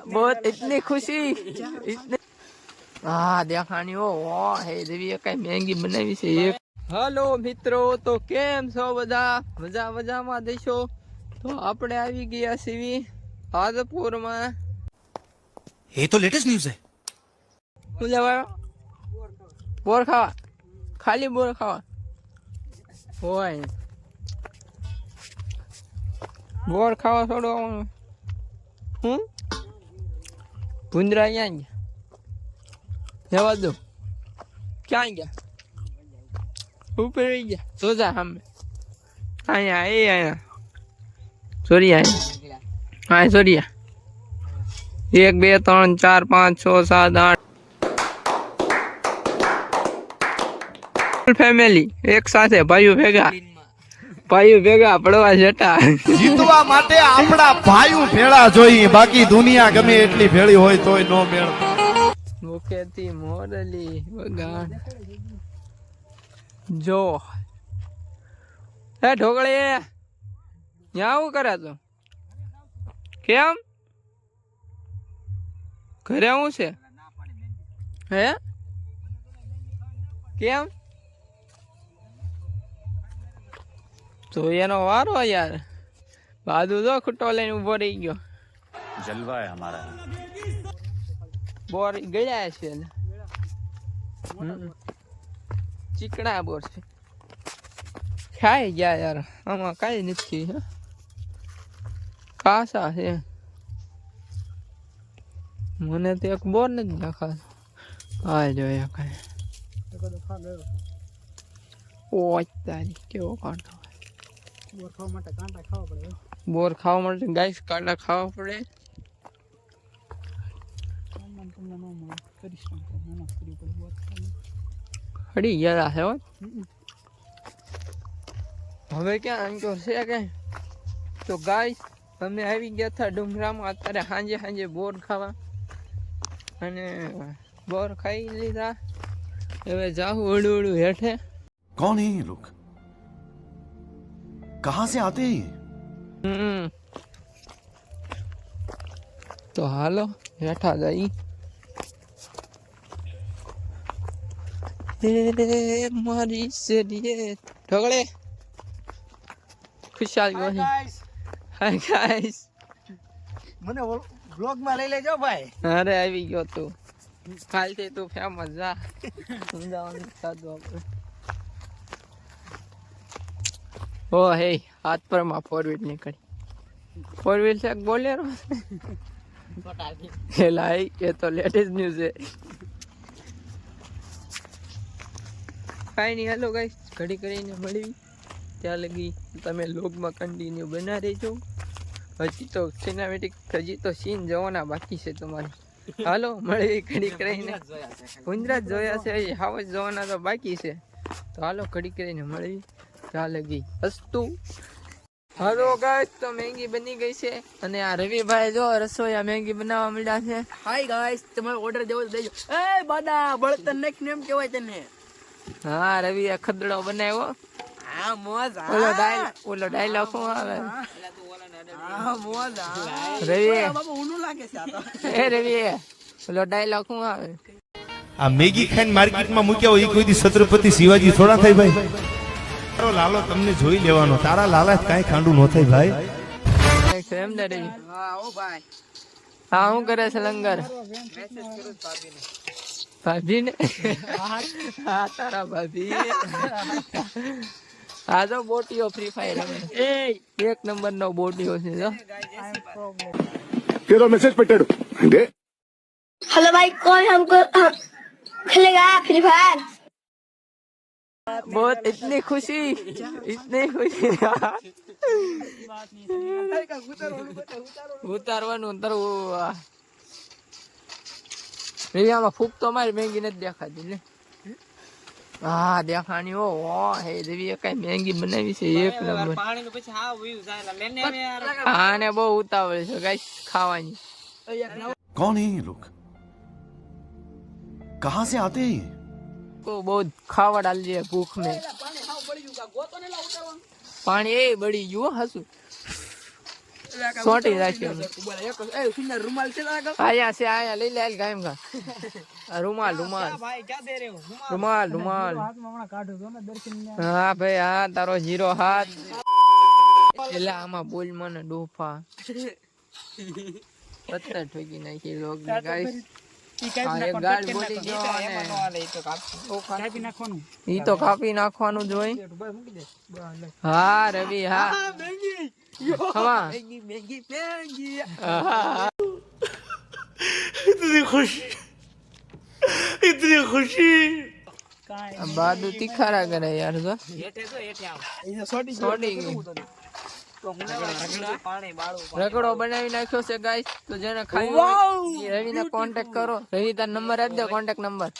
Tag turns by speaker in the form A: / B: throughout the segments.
A: बहुत इतनी खुशी इतने हाँ देखानी हो है देवी कई महंगी बनावी છે એક हेलो મિત્રો તો કેમ છો બધા મજા મજામાં દેશો તો આપણે આવી ગયા છીએ આદપુરમાં
B: ये तो लेटेस्ट न्यूज़ है
A: હું લેવા બોર ખાવા ખાલી બોર ખાવા હોય બોર ખાવા છોડો હું ભૂંદરા ક્યાં ગયા જવા દો ક્યાં ગયા ઉપર ગયા તો જા સામે અહીંયા એ અહીંયા સોરિયા હા સોરિયા 1 2 3 4 5 6 7 8 ફેમિલી એક સાથે ભાઈઓ ભેગા પડવા જતા
C: જીતવા માટે આપણા ભાઈઓ ભેળા જોઈએ બાકી દુનિયા ગમે એટલી ભેળી હોય તોય નો મેળ
A: મુખેથી મોરલી વગાડ જો હે ઢોકળી ન્યા હું કરે તો કેમ ઘરે હું છે હે કેમ તો એનો વારો યાર બાદુ જો ખુટ્ટો લઈને ઉભો રહી ગયો
B: जलवा है हमारा
A: બોર ગળ્યા છે ચીકણા બોર છે ખાઈ ગયા યાર આમાં કઈ નથી કાસા છે મને તો એક બોર નથી દેખાતો આ જોયા કઈ ઓય તારી કેવો કાંટો બોર ખાવા માટે ગાઈસ કાંટા ખાવા પડે હડી ગયા છે હવે ક્યાં અંકો છે કે તો ગાઈસ અમે આવી ગયા હતા ડુંગરામાં અત્યારે સાંજે સાંજે બોર ખાવા અને બોર ખાઈ લીધા હવે જાઉં ઓળું ઓળું હેઠે
C: कौन है ये लोग कहां से आते हैं
A: તો હાલો હેઠા જઈ મારી શેરીએ ઢોકળે ખુશાલ ગોહી હાય ગાઈસ
D: મને વ્લોગ માં લઈ લેજો ભાઈ
A: અરે આવી ગયો તું કાલથી તું ફેમસ જા સમજાવવાનું સાદું આપણે ઓ હે હાથ પર માં 4 વ્હીલ નીકળી 4 વ્હીલ છે બોલેરો એ લાઈ એ તો લેટેસ્ટ ન્યૂઝ છે કાંઈ નહીં હેલો ગાઈસ ઘડી કરીને મળી ત્યાં લગી તમે લોગમાં કન્ટિન્યુ બના રહેજો હજી તો સિનેમેટિક હજી તો સીન જવાના બાકી છે તમારે હાલો મળી ઘડી કરીને ગુજરાત જોયા છે હાવજ જવાના તો બાકી છે તો હાલો ઘડી કરીને મળી ત્યાં લગી હસતું હાલો ગાઈસ તો મેંગી બની ગઈ છે અને આ રવિભાઈ જો રસોઈયા મેંગી બનાવવા મળ્યા છે
D: હાય ગાઈસ તમારે ઓર્ડર દેવો તો દેજો એ બાદા બળતણ નાખીને એમ કહેવાય તને
A: હા રવિ આ ખદડો બનાવ્યો
D: હા મોજ
A: ઓલો ડાયલોગ શું આવે
D: હા મોજ
A: રવિ
D: બાબા ઊનું લાગે છે આ તો
A: એ રવિ ઓલો ડાયલોગ શું આવે
C: આ મેગી ખાઈને માર્કેટમાં મૂક્યા હોય એ કોઈ દી છત્રપતિ શિવાજી થોડા થાય ભાઈ તારો લાલો તમને જોઈ લેવાનો તારા લાલા કાંઈ ખાંડું ન થાય ભાઈ
A: એમ ને રવિ
D: હા ઓ ભાઈ
A: હા શું કરે છે લંગર
D: મેસેજ કરું ભાભીને
A: ભાભી ને હા તારા ભાભી આ તો બોટીઓ ફ્રી ફાયર રમે એક નંબર નો બોટીઓ છે જો
E: तेरा मैसेज पटेड दे
F: हेलो भाई कौन हमको खेलेगा फ्री फायर
A: बहुत इतनी खुशी ઉતારવાનું ઉતારવું રેડિયામાં ફૂક તો મારી મહેંગી નથી દેખાતી ને હા દેખાણી હો હે દેવી કઈ મહેંગી બનાવી છે એક નંબર આને બહુ ઉતાવળ છે ગાઈસ ખાવાની
C: कौन है ये लोग
B: कहाँ से आते हैं ये?
A: को बहुत खावा डाल दिया भूख में
D: પાણી હાવ પડી ગયું ગોતો ને લા ઉતારવાનું
A: પાણી એ બળી ગયું હસુ સોટી રાખ્યું
D: બોલે એક એ સુંદર રૂમાલ છે તારા
A: આયા છે આયા લઈ લે ગાયમ કા આ રૂમાલ રૂમાલ
D: ભાઈ ક્યાં દે રે
A: રૂમાલ રૂમાલ
D: હાથમાં હમણાં કાઢું તો ને દર્શન
A: હા ભાઈ હા તારો જીરો હાથ એલા આમાં બોલ મને ડોફા પત્તા ઠોકી નાખી લોક ને ગાઈસ ગાળ બોલી ગયો અને ઈ તો કાપી નાખવાનું જ હોય હા રવિ હા હવા
C: इतनी खुशी
A: બાદુ તીખારા કરે યાર જો છોડી ગઈ રગડો બનાવી નાખ્યો છે ગાઈસ તો જેને ખાઈ રવિને કોન્ટેક્ટ કરો રવિ તાર નંબર આપી દે કોન્ટેક્ટ નંબર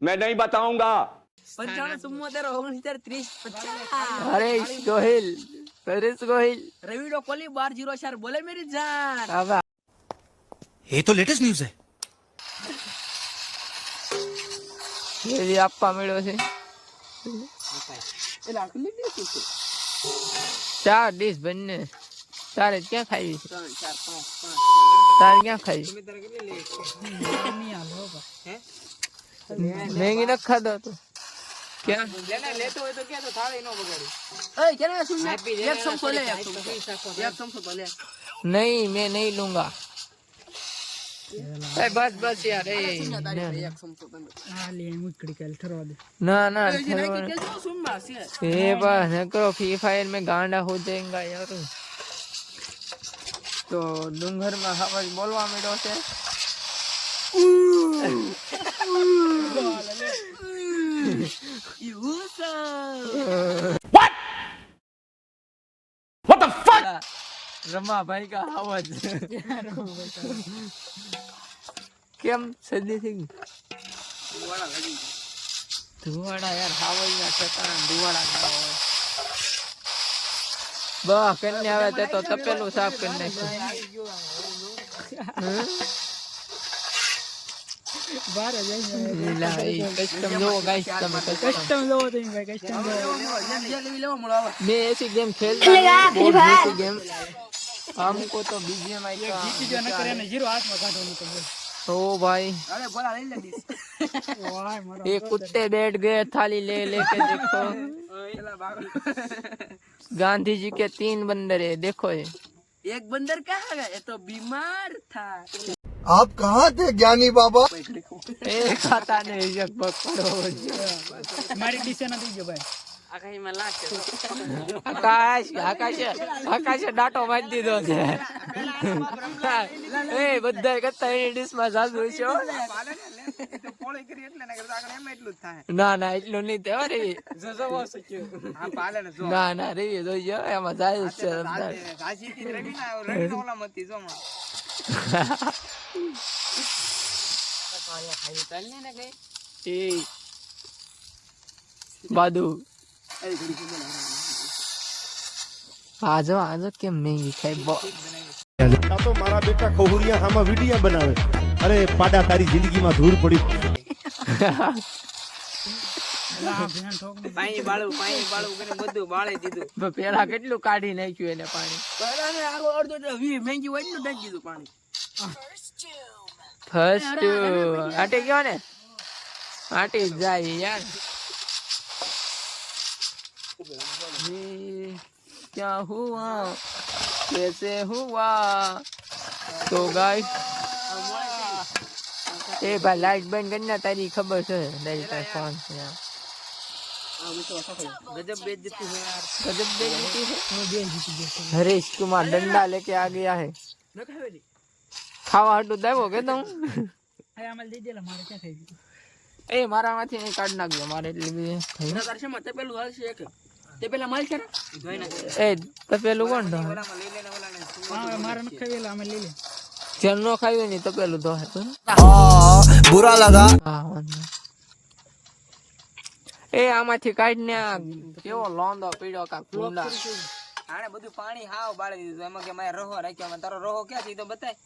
E: मैं नहीं बताऊंगा
D: 95
A: હરેશ ગોહિલ હરેશ ગોહિલ
D: રવિડો કોલી 1204 બોલે મેરી જાન
A: હવે
B: ये तो लेटेस्ट न्यूज है.
A: એવી આપવા મળ્યો છે
D: એટલે આટલી દે છે
A: 4 ડીશ બંને તારે ક્યાં ખાવી છે
D: 3 4 5
A: તારે ક્યાં ખાવી
D: તમે તારે કેટલી લે ની હાલો હે
A: મેંગી ન ખાધો તો ક્યાં
D: લેને લેતો હોય તો કે તો થાળી નો બગાડી એય કેને સુન એક સમસો લે એક સમસો તો લે
A: नहीं मैं नहीं लूंगा ए बस बस यार ए
D: એક સમસો તમે આ લે મુકડી કાલ ઠરવા દે
A: ना ना
D: કે જો સુન માં છે
A: ए बस न करो फ्री फायर में गांडा हो जाएगा यार तो डूंगर में हवा बोलवा मिलो से रमा भाई का आवाज કેમ સદી થઈ ગઈ ધુવાડા યાર હાવઈ ના ઠેકાણા ધુવાડા ના હોય બા કન્ને આવે તે તો તપેલું સાફ કરી નાખ્યું
D: બાર જઈ
A: લા એ કસ્ટમ લો ગાઈસ તમે
D: કસ્ટમ લો તો ભાઈ કસ્ટમ લો લેવો મળો આવે
A: मैं ऐसी गेम खेलता
F: खेलेगा
A: हूँ
F: फ्री
A: बहुत
F: फायर
A: ऐसी गेम हमको तो बीजीएमआई का
D: જીતી જો ન કરે ને જીરો હાથમાં કાઢવાનું તો બોલ
A: ओ भाई
D: અરે બોલા લઈ લે દીસ વાહ મારો
A: ये कुत्ते बैठ गए थाली ले लेके देखो
D: એલા બાગલ
A: गांधी जी के 3 बंदर है देखो ये
D: एक बंदर कहाँ गया ये तो बीमार था
E: आप कहाँ थे ज्ञानी बाबा?
A: ए खाता नहीं जग पकड़ो
D: મારી ડીસે ના દીજો ભાઈ આખા માં લાશ
A: आकाश आकाश आकाश डाटो मार दीधो છે એ બધા કરતા એની ડિશ માં જાજુ છે
D: પોળી કરી એટલે ને કરતા આગળ એમ એટલું જ થાય
A: ના ના એટલું નહીં તે રે
D: જો જો વાસ કે આ પાલે ને જો
A: ના ના રે જોઈજો એમાં જાજુ છે
D: સાચી થી રવિ ના રવિ નો ઓલા મતી જો માં
A: એ બાદુ આજો આજો કેમ મેંગી ખાઈ
C: તો મારા બેટા ખહુરિયા આમાં વિડિયા બનાવે અરે પાડા તારી જિંદગીમાં ધૂળ પડી
D: પાણી બાળું કરીને બધું બાળી દીધું
A: પેલા કેટલું કાઢી નાખ્યું એને પાણી
D: પહેલા ને આગળ અડધો તો વી મેંગી હોય એટલું નાખી દીધું પાણી
A: ફર્સ્ટ આટી ગયો ને આટી જાય યાર ये क्या हुआ कैसे हुआ तो गाइस ए भाई लाइट बंद करना तारी खबर છે તારી પાસે ફોન છે
D: गजब बेइज्जती है यार
A: गजब बेइज्जती है हरीश कुमार डंडा लेके आ गया है
D: ન ખાવેલી
A: ખાવા હટું દેવો કે તું
D: આ અમલ દઈ દેલા મારે ક્યાં થઈ ગયું
A: એ મારામાંથી નહીં કાઢ નાખજો મારે એટલી બધી થઈ
D: તાર છે માં તે પેલું હાલ છે એક તે પેલા માલ છે ને ધોઈ નાખે
A: એ તો પેલું કોણ તો
D: ઓલામાં લઈ લેને ઓલાને હા મારે ન ખાવેલા અમે લઈ લે
A: જેમ નો ખાયું નહીં તો પેલું તો હે
E: बुरा लगा.
A: હા વાંધો એ આમાંથી કાઢને આ કેવો લોંદો પીડ્યો કા કુંડા
D: આને બધું પાણી હાવ બાળી દીધું એમાં કે મેં રહો રાખ્યો તારો રહો ક્યાં છે તો બતાય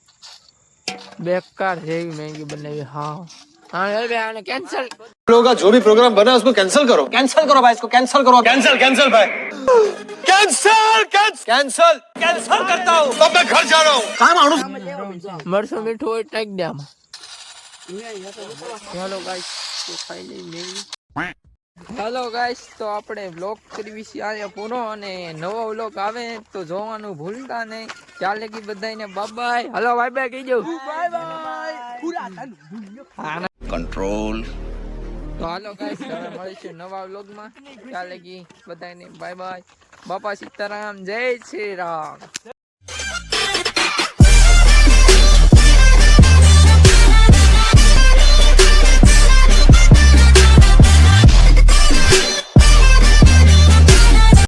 A: બેકાર જેવી મેગી બનાવી હા હા હવે આને કેન્સલ
E: लोगों का जो भी प्रोग्राम बना है उसको कैंसिल करो भाई इसको कैंसिल करो कैंसिल भाई कैंसिल करता हूँ तब मैं घर जा रहा हूँ कहाँ मानूस
A: મરસું મીઠું હોય ટાઈક દે આમાં ચાલો ગાઈસ તો ખાઈ લઈ લેવી હેલો ગાઈસ તો આપણે વ્લોગ કરી છે આજે પૂરો અને નવો વ્લોગ આવે તો જોવાનું ભૂલતા નહીં ચાલ લગી બધાને bye bye hello bye bye કહી દઉં બાય બાય
B: कंट्रोल
A: તો હાલો ગાઈસ હવે મળીશું નવા વ્લોગમાં ચાલ લગી બધાને બાય બાય બાપા સીતારામ જય શ્રી રામ